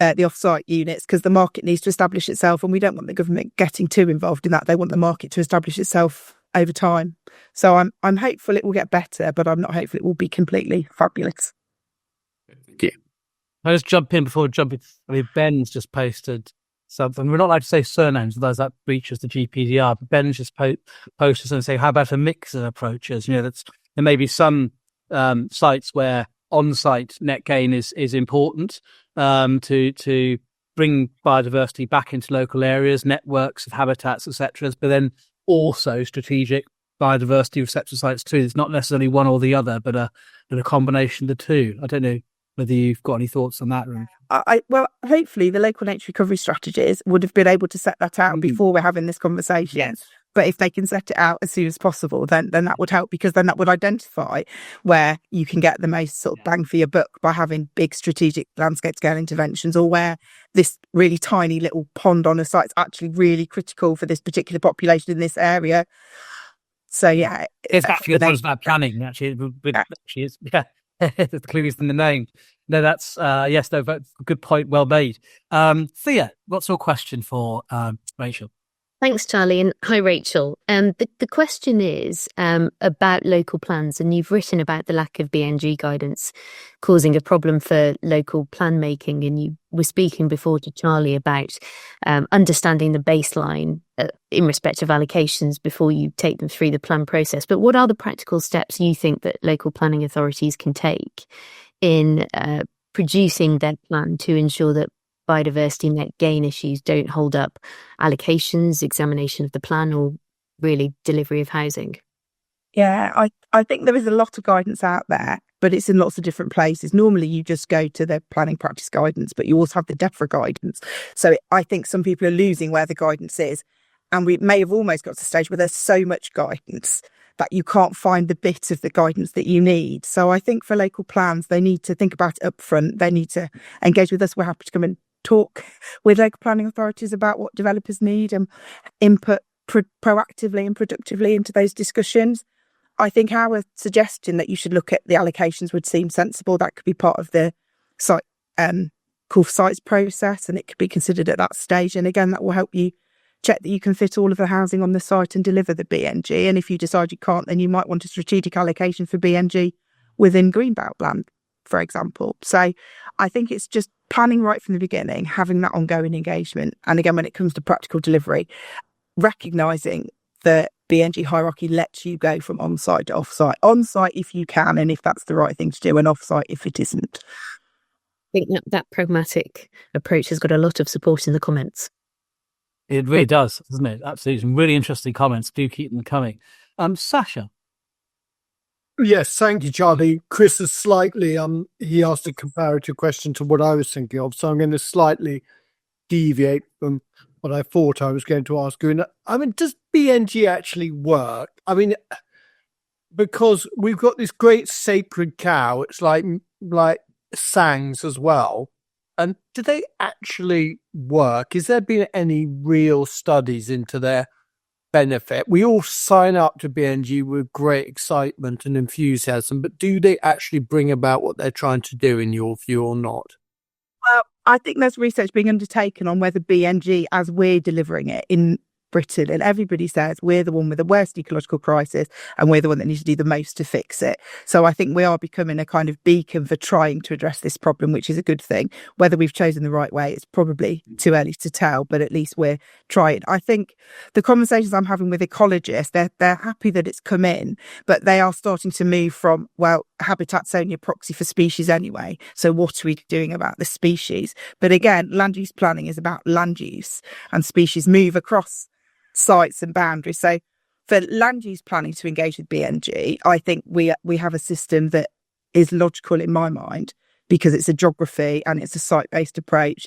the off-site units, because the market needs to establish itself and we don't want the government getting too involved in that. They want the market to establish itself over time. So I'm hopeful it will get better, but I'm not hopeful it will be completely fabulous. Thank you. I'll just jump in before jumping. I mean, Ben's just posted something. We're not allowed to say surnames, otherwise that breaches the GPDR, but Ben's just posted something saying, how about a mix of approaches? You know, there may be some sites where on-site net gain is important to bring biodiversity back into local areas, networks of habitats, etc. But then also strategic biodiversity receptor sites too. It's not necessarily one or the other, but a combination of the two. I don't know whether you've got any thoughts on that. Well, hopefully the local nature recovery strategies would have been able to set that out before we're having this conversation. Yes. But if they can set it out as soon as possible, then that would help, because then that would identify where you can get the most sort of bang for your buck by having big strategic landscape scale interventions, or where this really tiny little pond on a site is actually really critical for this particular population in this area. So, yeah. It's actually a thing about planning, actually. It's the clue is in the name. No, that's, yes, no, good point, well made. Thea, what's your question for Rachel? Thanks, Charlie, and hi, Rachel. The question is about local plans, and you've written about the lack of BNG guidance causing a problem for local plan making, and you were speaking before to Charlie about understanding the baseline in respect of allocations before you take them through the plan process. But what are the practical steps you think that local planning authorities can take in producing their plan to ensure that biodiversity net gain issues don't hold up allocations, examination of the plan, or really delivery of housing? Yeah, I think there is a lot of guidance out there, but it's in lots of different places. Normally you just go to the planning practice guidance, but you also have the DEFRA guidance. So I think some people are losing where the guidance is, and we may have almost got to the stage where there's so much guidance that you can't find the bit of the guidance that you need. So I think for local plans, they need to think about it up front. They need to engage with us. We're happy to come and talk with local planning authorities about what developers need and input proactively and productively into those discussions. I think our suggestion that you should look at the allocations would seem sensible. That could be part of the site call for sites process, and it could be considered at that stage. And again, that will help you check that you can fit all of the housing on the site and deliver the BNG. And if you decide you can't, then you might want a strategic allocation for BNG within Greenbelt land, for example. So I think it's just planning right from the beginning, having that ongoing engagement. And again, when it comes to practical delivery, recognising the BNG hierarchy lets you go from on-site to off-site. On-site if you can, and if that's the right thing to do, and off-site if it isn't. think that pragmatic approach has got a lot of support in the comments. It really does, doesn't it? Absolutely. Some really interesting comments. Do keep them coming. Sasha. Yes, thank you, Charlie. Chris is slightly, he asked a comparative question to what I was thinking of, so I'm going to slightly deviate from what I thought I was going to ask you. And I mean, does BNG actually work? I mean, because we've got this great sacred cow, it's like sangs as well. And do they actually work? Has there been any real studies into their benefit? We all sign up to BNG with great excitement and enthusiasm, but do they actually bring about what they're trying to do in your view or not? Well, I think there's research being undertaken on whether BNG, as we're delivering it in Britain, and everybody says we're the one with the worst ecological crisis and we're the one that needs to do the most to fix it. So I think we are becoming a kind of beacon for trying to address this problem, which is a good thing. Whether we've chosen the right way, it's probably too early to tell, but at least we're trying. I think the conversations I'm having with ecologists, they're happy that it's come in, but they are starting to move from, well, habitat's only a proxy for species anyway, so what are we doing about the species? But again, land use planning is about land use, and species move across sites and boundaries. So for land use planning to engage with BNG, I think we have a system that is logical in my mind, because it's a geography and it's a site-based approach,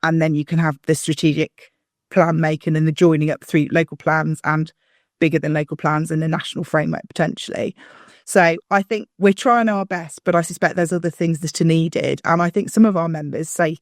and then you can have the strategic plan making and the joining up through local plans and bigger than local plans and a national framework potentially. So I think we're trying our best, but I suspect there's other things that are needed. And I think some of our members say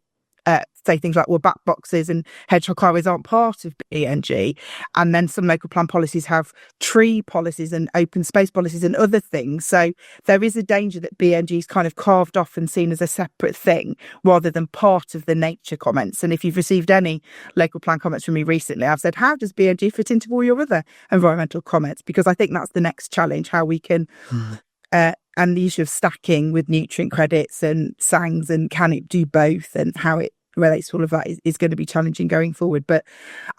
things like, well, bat boxes and hedgehog highways aren't part of BNG. And then some local plan policies have tree policies and open space policies and other things. So there is a danger that BNG is kind of carved off and seen as a separate thing rather than part of the nature comments. And if you've received any local plan comments from me recently, I've said, how does BNG fit into all your other environmental comments? Because I think that's the next challenge, how we can... and the issue of stacking with nutrient credits and SANGs, and can it do both, and how it relates to all of that is going to be challenging going forward. But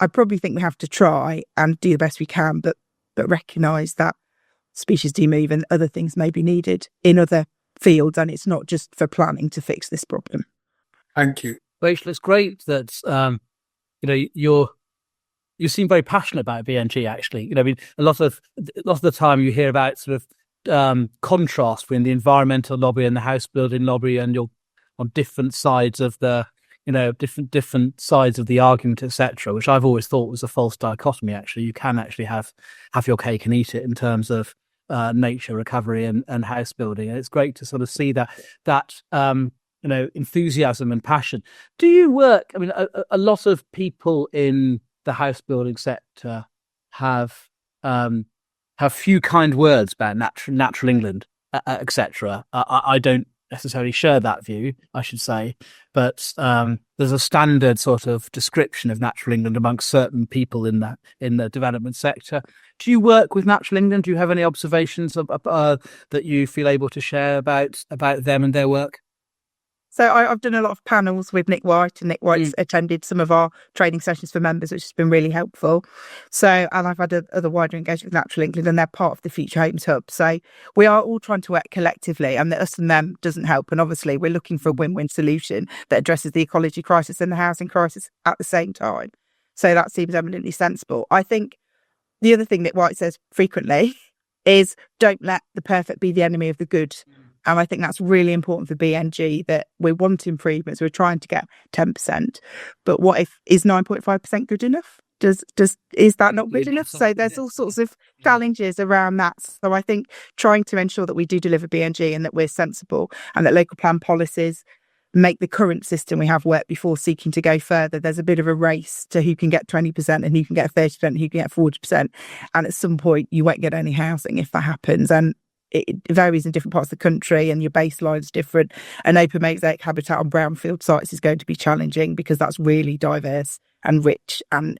I probably think we have to try and do the best we can, but recognise that species do move and other things may be needed in other fields, and it's not just for planning to fix this problem. Thank you. Rachel, it's great that you seem very passionate about BNG. Actually, I mean, a lot of the time you hear about sort of contrast between the environmental lobby and the house building lobby, and you're on different sides of the different sides of the argument, etc., which I've always thought was a false dichotomy. Actually, you can actually have your cake and eat it in terms of nature recovery and house building, and it's great to sort of see that enthusiasm and passion. Do you work? I mean, a lot of people in the house building sector have few kind words about natural England, etc. I don't necessarily share that view, I should say, but there's a standard sort of description of natural England amongst certain people in the development sector. Do you work with natural England? Do you have any observations that you feel able to share about them and their work? So I've done a lot of panels with Nick White, and Nick White's attended some of our training sessions for members, which has been really helpful. So, and I've had other wider engagement with Natural England, and they're part of the Future Homes Hub. So we are all trying to work collectively, and the us and them doesn't help. And obviously we're looking for a win-win solution that addresses the ecology crisis and the housing crisis at the same time. So that seems eminently sensible. I think the other thing Nick White says frequently is, don't let the perfect be the enemy of the good. And I think that's really important for BNG, that we want improvements. We're trying to get 10%. But what if, is 9.5% good enough? Is that not good enough? So there's all sorts of challenges around that. So I think trying to ensure that we do deliver BNG and that we're sensible, and that local plan policies make the current system we have work before seeking to go further. There's a bit of a race to who can get 20% and who can get 30% and who can get 40%. And at some point you won't get any housing if that happens. And it varies in different parts of the country, and your baseline's different. An open mosaic habitat on brownfield sites is going to be challenging because that's really diverse and rich. And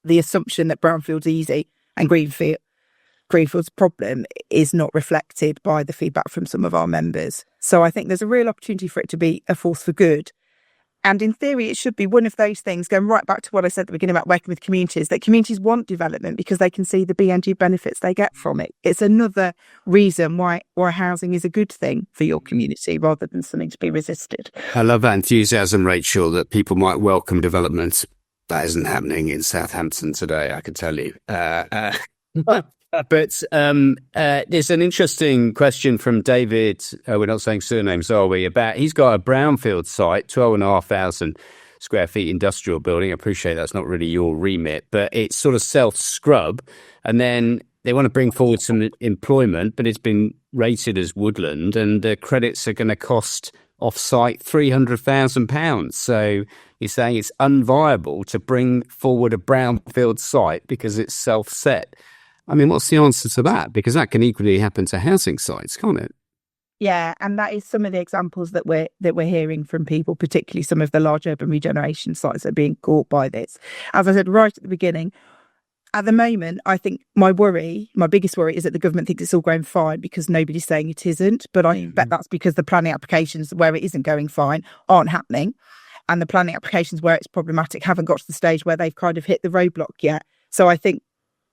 the assumption that brownfield's easy and greenfield's problem is not reflected by the feedback from some of our members. So I think there's a real opportunity for it to be a force for good. And in theory, it should be one of those things, going right back to what I said at the beginning about working with communities, that communities want development because they can see the BNG benefits they get from it. It's another reason why housing is a good thing for your community rather than something to be resisted. I love that enthusiasm, Rachel, that people might welcome development. That isn't happening in Southampton today, I can tell you. But there's an interesting question from David. We're not saying surnames, are we? About he's got a brownfield site, 12,500 square feet industrial building. I appreciate that's not really your remit, but it's sort of self-scrub. And then they want to bring forward some employment, but it's been rated as woodland, and the credits are going to cost off-site £300,000. So you're saying it's unviable to bring forward a brownfield site because it's self-set. I mean, what's the answer to that? Because that can equally happen to housing sites, can't it? Yeah, and that is some of the examples that we're hearing from people, particularly some of the large urban regeneration sites that are being caught by this. As I said right at the beginning, at the moment, I think my biggest worry is that the government thinks it's all going fine because nobody's saying it isn't. But I bet that's because the planning applications where it isn't going fine aren't happening. And the planning applications where it's problematic haven't got to the stage where they've kind of hit the roadblock yet. So I think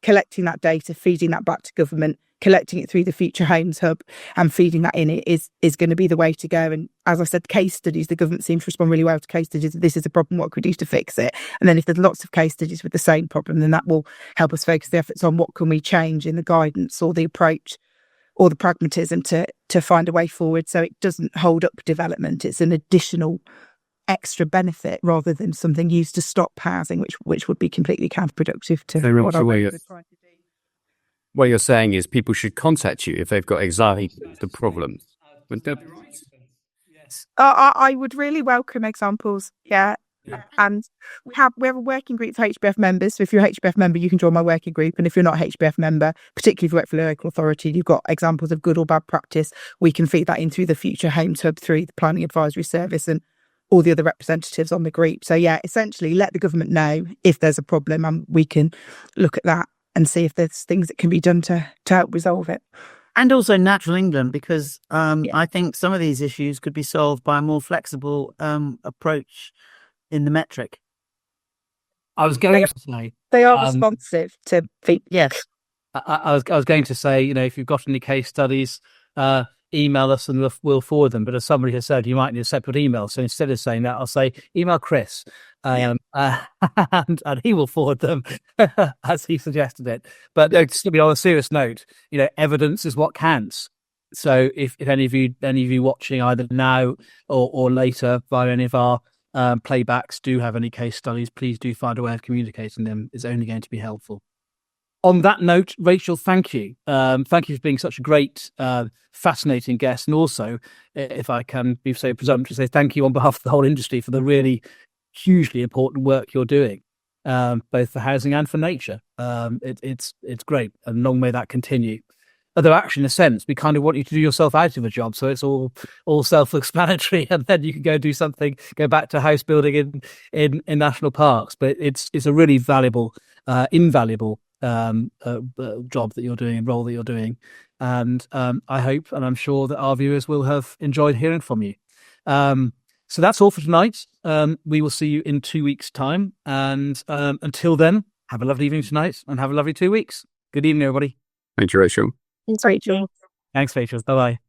collecting that data, feeding that back to government, collecting it through the Future Homes Hub and feeding that in it is going to be the way to go. And as I said, case studies, the government seems to respond really well to case studies. This is a problem, what could we do to fix it? And then if there's lots of case studies with the same problem, then that will help us focus the efforts on what can we change in the guidance or the approach or the pragmatism to find a way forward so it doesn't hold up development. It's an additional extra benefit rather than something used to stop housing, which would be completely counterproductive to what we're trying to do. What you're saying is people should contact you if they've got exactly the problem. Would that be right? Yes. I would really welcome examples. Yeah. And we have a working group for HBF members. So if you're a HBF member, you can join my working group. And if you're not a HBF member, particularly if you work for the local authority, you've got examples of good or bad practice. We can feed that in through the Future Homes Hub, through the Planning Advisory Service and all the other representatives on the group. So yeah, essentially let the government know if there's a problem and we can look at that and see if there's things that can be done to help resolve it. And also Natural England, because I think some of these issues could be solved by a more flexible approach in the metric. I was going to say they are responsive to feedback. Yes. I was going to say, if you've got any case studies, email us and we'll forward them. But as somebody has said, you might need a separate email. So instead of saying that, I'll say email Chris, and he will forward them as he suggested it. But to be on a serious note, evidence is what counts. So if any of you watching either now or later via any of our playbacks do have any case studies, please do find a way of communicating them. It's only going to be helpful. On that note, Rachel, thank you. Thank you for being such a great, fascinating guest. And also, if I can be so presumptuous, say thank you on behalf of the whole industry for the really hugely important work you're doing, both for housing and for nature. It's great, and long may that continue. Although actually, in a sense, we kind of want you to do yourself out of a job, so it's all self-explanatory, and then you can go do something, go back to house building in national parks. But it's a really valuable, invaluable job that you're doing and role that you're doing, and I hope and I'm sure that our viewers will have enjoyed hearing from you. So that's all for tonight. We will see you in 2 weeks' time, and until then, have a lovely evening tonight and have a lovely 2 weeks. Good evening, everybody. Thank you, Rachel. Thanks, Rachel. Thanks, Rachel. Bye bye.